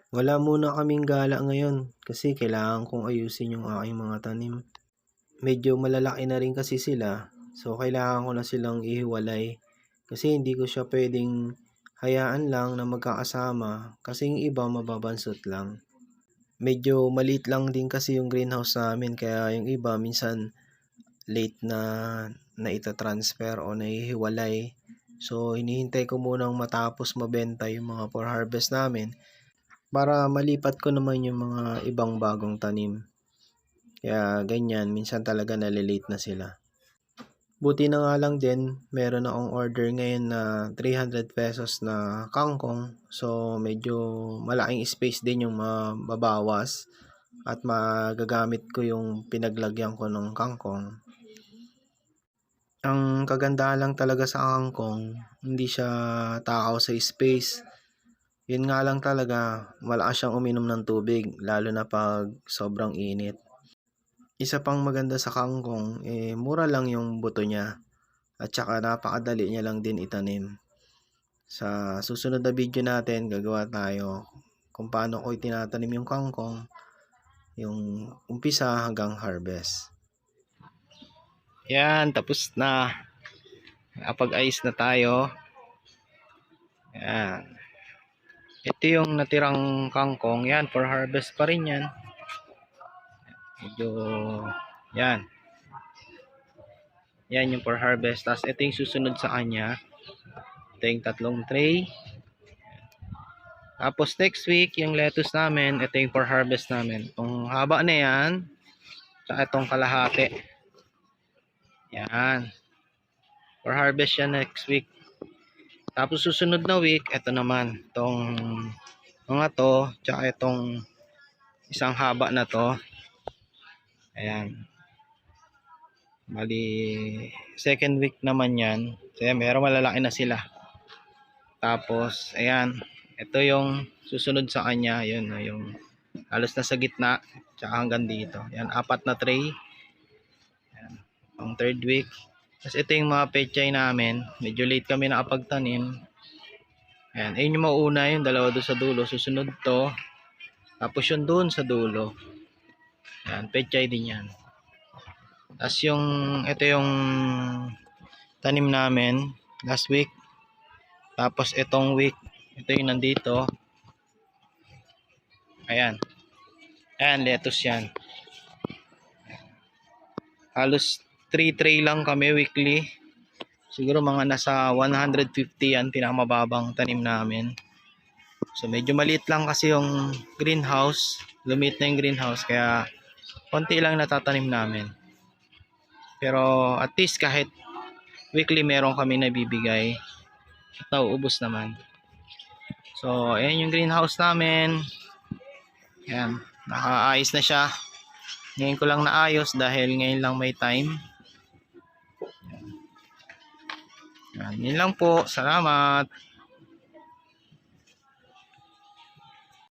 Wala muna kaming gala ngayon kasi kailangan kong ayusin yung aking mga tanim. Medyo malalaki na rin kasi sila, so kailangan ko na silang ihiwalay. Kasi hindi ko siya pwedeng hayaan lang na magkakasama kasi yung iba mababansot lang. Medyo maliit lang din kasi yung greenhouse namin kaya yung iba minsan late na naita-transfer o nahihiwalay. So hinihintay ko munang matapos mabenta yung mga for harvest namin para malipat ko naman yung mga ibang bagong tanim. Kaya ganyan, minsan talaga nalilate na sila. Buti na nga lang din, meron akong order ngayon na 300 pesos na kangkong. So medyo malaking space din yung mababawas at magagamit ko yung pinaglagyan ko ng kangkong. Ang kagandahan lang talaga sa kangkong, hindi siya takaw sa space. Yun nga lang talaga, malakas siyang uminom ng tubig, lalo na pag sobrang init. Isa pang maganda sa kangkong, mura lang yung buto niya at saka napakadali niya lang din itanim. Sa susunod na video natin, gagawa tayo kung paano ko itinatanim yung kangkong, yung umpisa hanggang harvest. Yan, tapos na. Nakapag-ayos na tayo. Yan. Ito yung natirang kangkong. Yan, for harvest pa rin yan. Medyo, yan. Yan yung for harvest. Tapos ito yung susunod sa kanya. Ito yung tatlong tray. Tapos next week, yung lettuce namin, ito yung for harvest namin. Itong haba na yan. Tsaka itong kalahati. Yan. For harvest yan next week. Tapos susunod na week, ito naman. Itong mga to, tsaka itong isang haba na to. Ayan. Bali, second week naman yan. So, yan, meron malalaki na sila. Tapos, ayan. Ito yung susunod sa kanya. Yun, yung halos na sa gitna. Tsaka hanggang dito. Ayan, 4 na tray. Ayan, ang third week. Tapos ito yung mga pechay namin. Medyo late kami nakapagtanim. Ayan, ayun yung mauna. Yung dalawa doon sa dulo. Susunod to. Tapos yung doon sa dulo. Ayan, pechay din yan. Tapos yung, ito yung tanim namin last week. Tapos itong week, ito yung nandito. Ayan. Ayan, lettuce yan. Halos 3 tray lang kami weekly. Siguro mga nasa 150 yan, pinakamababang tanim namin. So medyo maliit lang kasi yung greenhouse. Lumit na yung greenhouse, kaya konti lang natatanim namin. Pero at least kahit weekly meron kami nabibigay at nauubos naman. So ayan yung greenhouse namin. Ayan, nakaayos na siya. Ngayon ko lang naayos dahil ngayon lang may time. Ayan, yun lang po. Salamat.